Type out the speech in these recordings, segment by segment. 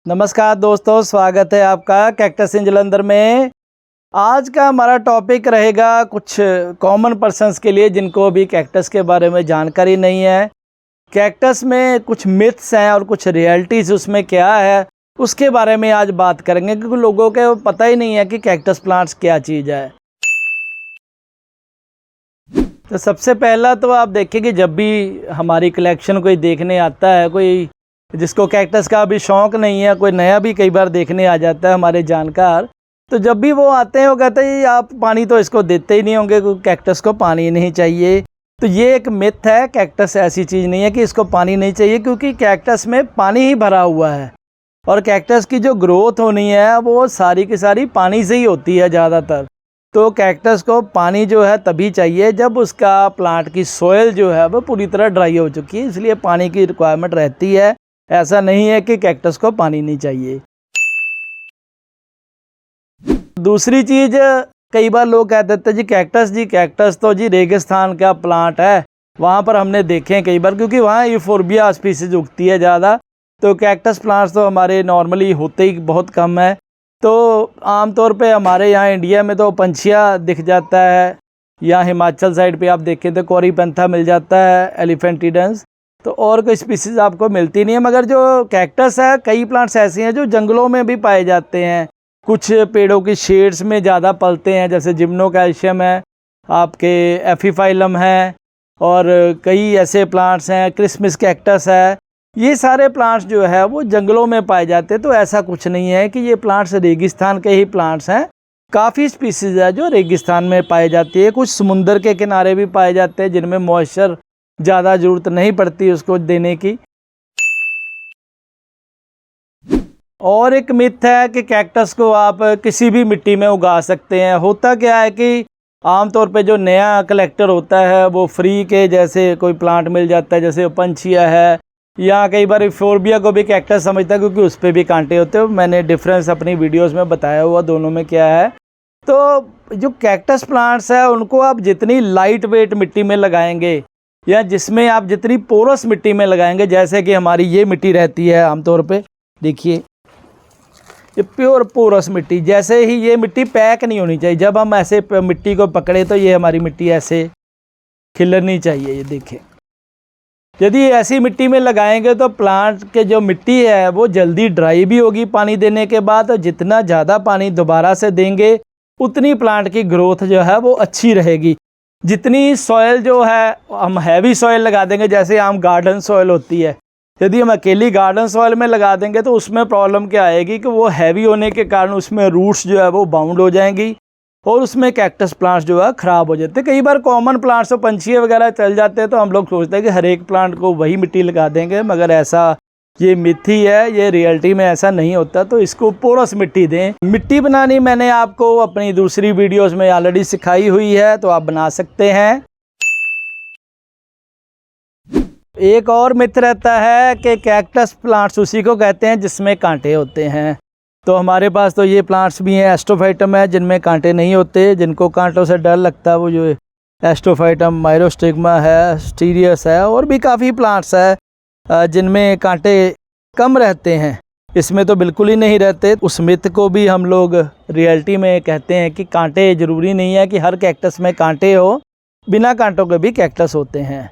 नमस्कार दोस्तों, स्वागत है आपका कैक्टस इन जलंधर में। आज का हमारा टॉपिक रहेगा कुछ कॉमन पर्सन्स के लिए जिनको अभी कैक्टस के बारे में जानकारी नहीं है। कैक्टस में कुछ मिथ्स हैं और कुछ रियलिटीज़ उसमें क्या है, उसके बारे में आज बात करेंगे, क्योंकि लोगों को पता ही नहीं है कि कैक्टस प्लांट्स क्या चीज़ है। तो सबसे पहला तो आप देखें कि जब भी हमारी कलेक्शन कोई देखने आता है, कोई जिसको कैक्टस का अभी शौक़ नहीं है, कोई नया भी कई बार देखने आ जाता है हमारे जानकार, तो जब भी वो आते हैं वो कहते हैं आप पानी तो इसको देते ही नहीं होंगे, क्योंकि कैक्टस को पानी नहीं चाहिए। तो ये एक मिथ है, कैक्टस ऐसी चीज़ नहीं है कि इसको पानी नहीं चाहिए, क्योंकि कैक्टस में पानी ही भरा हुआ है और कैक्टस की जो ग्रोथ होनी है वो सारी की सारी पानी से ही होती है ज़्यादातर। तो कैक्टस को पानी जो है तभी चाहिए जब उसका प्लांट की सोयल जो है वो पूरी तरह ड्राई हो चुकी है, इसलिए पानी की रिक्वायरमेंट रहती है। ऐसा नहीं है कि कैक्टस को पानी नहीं चाहिए। दूसरी चीज़, कई बार लोग कह देते हैं जी कैक्टस तो जी रेगिस्तान का प्लांट है, वहाँ पर हमने देखे हैं कई बार, क्योंकि वहाँ यूफोर्बिया स्पीसीज उगती है ज़्यादा। तो कैक्टस प्लांट्स तो हमारे नॉर्मली होते ही बहुत कम है। तो आमतौर पे हमारे यहाँ इंडिया में तो पंछिया दिख जाता है, या हिमाचल साइड पे आप देखें तो कोरीपेंथा मिल जाता है, एलिफेंटिडेंस, तो और कोई स्पीसीज़ आपको मिलती नहीं है। मगर जो कैक्टस है, कई प्लांट्स ऐसे हैं जो जंगलों में भी पाए जाते हैं, कुछ पेड़ों की शेड्स में ज़्यादा पलते हैं, जैसे जिम्नोकैल्शियम है, आपके एफीफाइलम है, और कई ऐसे प्लांट्स हैं, क्रिसमस कैक्टस है। ये सारे प्लांट्स जो है वो जंगलों में पाए जाते हैं। तो ऐसा कुछ नहीं है कि ये प्लांट्स रेगिस्तान के ही प्लांट्स हैं। काफ़ी स्पीसीज़ है जो रेगिस्तान में पाई जाती है, कुछ समुंदर के किनारे भी पाए जाते हैं जिनमें मॉइस्चर ज़्यादा ज़रूरत नहीं पड़ती उसको देने की। और एक मिथ है कि कैक्टस को आप किसी भी मिट्टी में उगा सकते हैं। होता क्या है कि आमतौर पे जो नया कलेक्टर होता है वो फ्री के जैसे कोई प्लांट मिल जाता है, जैसे पंछिया है, या कई बार यूफोर्बिया को भी कैक्टस समझता है क्योंकि उस पर भी कांटे होते हैं। मैंने डिफरेंस अपनी वीडियोस में बताया हुआ दोनों में क्या है। तो जो कैक्टस प्लांट्स है उनको आप जितनी लाइट वेट मिट्टी में लगाएंगे, या जिसमें आप जितनी पोरस मिट्टी में लगाएंगे, जैसे कि हमारी ये मिट्टी रहती है आमतौर पे, देखिए ये प्योर पोरस मिट्टी, जैसे ही ये मिट्टी पैक नहीं होनी चाहिए। जब हम ऐसे मिट्टी को पकड़े तो ये हमारी मिट्टी ऐसे खिलरनी चाहिए, ये देखें। यदि ऐसी मिट्टी में लगाएंगे तो प्लांट के जो मिट्टी है वो जल्दी ड्राई भी होगी पानी देने के बाद, और जितना ज़्यादा पानी दोबारा से देंगे उतनी प्लांट की ग्रोथ जो है वो अच्छी रहेगी। जितनी सॉयल जो है हम हैवी सॉयल लगा देंगे, जैसे आम गार्डन सॉयल होती है, यदि हम अकेली गार्डन सॉयल में लगा देंगे तो उसमें प्रॉब्लम क्या आएगी कि वो हैवी होने के कारण उसमें रूट्स जो है वो बाउंड हो जाएंगी और उसमें कैक्टस प्लांट्स जो है ख़राब हो जाते हैं। कई बार कॉमन प्लांट्स तो पंछी वगैरह चल जाते हैं, तो हम लोग सोचते हैं कि हर एक प्लांट को वही मिट्टी लगा देंगे, मगर ऐसा ये मिथ ही है, ये रियलिटी में ऐसा नहीं होता। तो इसको पोरस मिट्टी दें। मिट्टी बनानी मैंने आपको अपनी दूसरी वीडियोस में ऑलरेडी सिखाई हुई है, तो आप बना सकते हैं। एक और मिथ रहता है कि कैक्टस प्लांट्स उसी को कहते हैं जिसमें कांटे होते हैं। तो हमारे पास तो ये प्लांट्स भी हैं, एस्टोफाइटम है जिनमें कांटे नहीं होते, जिनको कांटों से डर लगता है वो जो एस्टोफाइटम, माइरोस्टिग्मा है, स्टीरियस है, और भी काफ़ी प्लांट्स है जिनमें कांटे कम रहते हैं। इसमें तो बिल्कुल ही नहीं रहते। उस मिथ को भी हम लोग रियलिटी में कहते हैं कि कांटे ज़रूरी नहीं है कि हर कैक्टस में कांटे हो, बिना कांटों के भी कैक्टस होते हैं।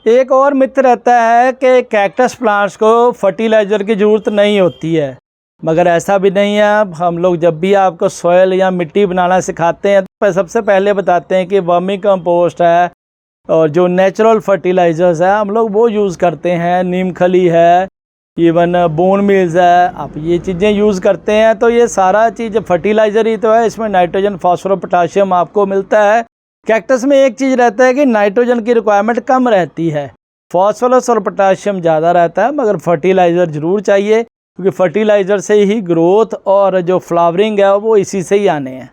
एक और मिथ रहता है कि कैक्टस प्लांट्स को फर्टिलाइज़र की ज़रूरत नहीं होती है, मगर ऐसा भी नहीं है। हम लोग जब भी आपको सॉयल या मिट्टी बनाना सिखाते हैं तो सबसे पहले बताते हैं कि वर्मी कंपोस्ट है और जो नेचुरल फर्टिलाइज़र्स है हम लोग वो यूज़ करते हैं। नीम खली है, इवन बोन मील्स है, आप ये चीज़ें यूज़ करते हैं। तो ये सारा चीज़ फर्टिलाइज़र ही तो है, इसमें नाइट्रोजन, फास्फोरस, पोटाशियम आपको मिलता है। कैक्टस में एक चीज़ रहता है कि नाइट्रोजन की रिक्वायरमेंट कम रहती है, फास्फोरस और पोटाशियम ज़्यादा रहता है, मगर फर्टिलाइज़र ज़रूर चाहिए, क्योंकि फर्टिलाइज़र से ही ग्रोथ और जो फ्लावरिंग है वो इसी से ही आने हैं।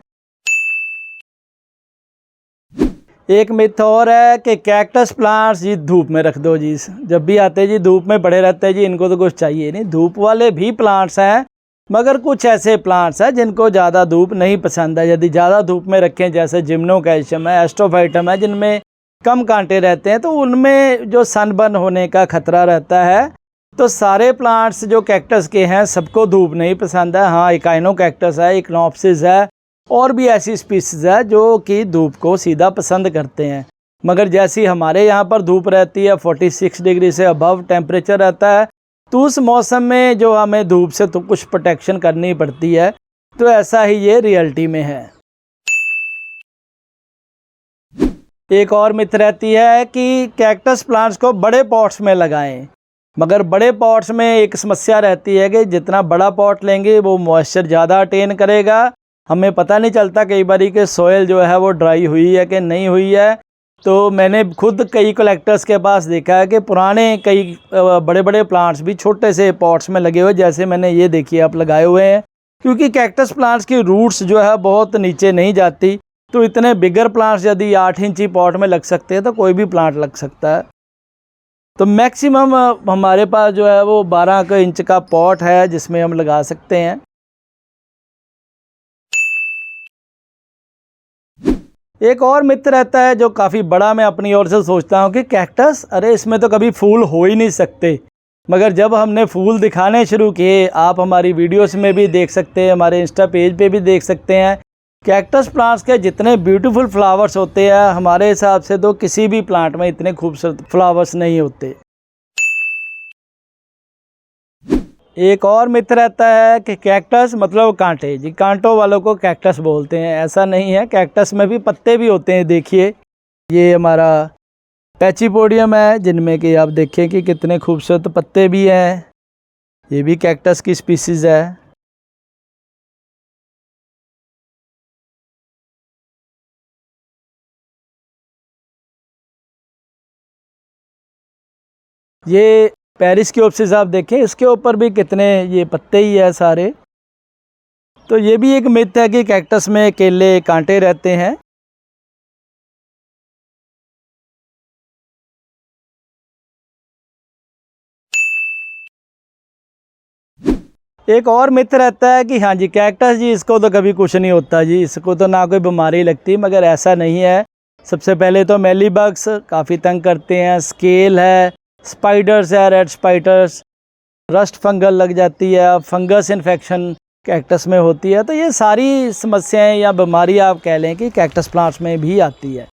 एक मिथ और है कि कैक्टस प्लांट्स जी धूप में रख दो जी, जब भी आते हैं जी धूप में पड़े रहते हैं जी, इनको तो कुछ चाहिए नहीं। धूप वाले भी प्लांट्स हैं, मगर कुछ ऐसे प्लांट्स हैं जिनको ज़्यादा धूप नहीं पसंद है। यदि ज़्यादा धूप में रखें, जैसे जिम्नोकैल्शियम है, एस्टोफाइटम है, जिनमें कम कांटे रहते हैं, तो उनमें जो सनबर्न होने का खतरा रहता है। तो सारे प्लांट्स जो कैक्टस के हैं सबको धूप नहीं पसंद है। हाँ, इकाइनो कैक्टस है, इक्नोप्सिस है, और भी ऐसी स्पीसीज है जो कि धूप को सीधा पसंद करते हैं। मगर जैसी हमारे यहाँ पर धूप रहती है 46 डिग्री से अबव टेम्परेचर रहता है, तो उस मौसम में जो हमें धूप से तो कुछ प्रोटेक्शन करनी पड़ती है। तो ऐसा ही ये रियलिटी में है। एक और मिथ रहती है कि कैक्टस प्लांट्स को बड़े पॉट्स में लगाएं, मगर बड़े पॉट्स में एक समस्या रहती है कि जितना बड़ा पॉट लेंगे वो मॉइस्चर ज़्यादा अटेन करेगा। हमें पता नहीं चलता कई बारी कि सोयल जो है वो ड्राई हुई है कि नहीं हुई है। तो मैंने खुद कई कलेक्टर्स के पास देखा है कि पुराने कई बड़े बड़े प्लांट्स भी छोटे से पॉट्स में लगे हुए, जैसे मैंने ये देखिए आप लगाए हुए हैं, क्योंकि कैक्टस प्लांट्स की रूट्स जो है बहुत नीचे नहीं जाती। तो इतने बिगर प्लांट्स यदि 8 इंची पॉट में लग सकते हैं तो कोई भी प्लांट लग सकता है। तो मैक्सिमम हमारे पास जो है वो 12 इंच का पॉट है जिसमें हम लगा सकते हैं। एक और मिथ रहता है जो काफ़ी बड़ा मैं अपनी ओर से सोचता हूँ कि कैक्टस, अरे इसमें तो कभी फूल हो ही नहीं सकते। मगर जब हमने फूल दिखाने शुरू किए, आप हमारी वीडियोस में भी देख सकते हैं, हमारे इंस्टा पेज पे भी देख सकते हैं, कैक्टस प्लांट्स के जितने ब्यूटीफुल फ्लावर्स होते हैं हमारे हिसाब से तो किसी भी प्लांट में इतने खूबसूरत फ्लावर्स नहीं होते। एक और मिथ रहता है कि कैक्टस मतलब कांटे, जी कांटों वालों को कैक्टस बोलते हैं। ऐसा नहीं है, कैक्टस में भी पत्ते भी होते हैं। देखिए ये हमारा पैचीपोडियम है जिनमें कि आप देखें कि कितने खूबसूरत पत्ते भी हैं। ये भी कैक्टस की स्पीसीज है। ये पेरिस्कोप्सिस आप देखें, इसके ऊपर भी कितने ये पत्ते ही है सारे। तो ये भी एक मिथ है कि कैक्टस में केले कांटे रहते हैं। एक और मिथ रहता है कि हाँ जी कैक्टस जी इसको तो कभी कुछ नहीं होता जी, इसको तो ना कोई बीमारी लगती, मगर ऐसा नहीं है। सबसे पहले तो मेलीबग्स काफ़ी तंग करते हैं, स्केल है, स्पाइडर्स है, रेड स्पाइडर्स, रस्ट फंगल लग जाती है, फंगस इन्फेक्शन कैक्टस में होती है। तो ये सारी समस्याएं या बीमारी आप कह लें कि कैक्टस प्लांट्स में भी आती है।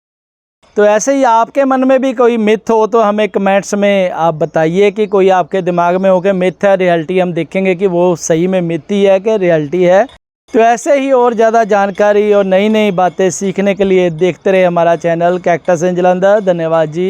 तो ऐसे ही आपके मन में भी कोई मिथ हो तो हमें कमेंट्स में आप बताइए कि कोई आपके दिमाग में हो कि मिथ है, रियलिटी हम देखेंगे कि वो सही में मिथ ही है कि रियलिटी है। तो ऐसे ही और ज़्यादा जानकारी और नई नई बातें सीखने के लिए देखते रहे हमारा चैनल कैक्टस इन जालंधर। धन्यवाद जी।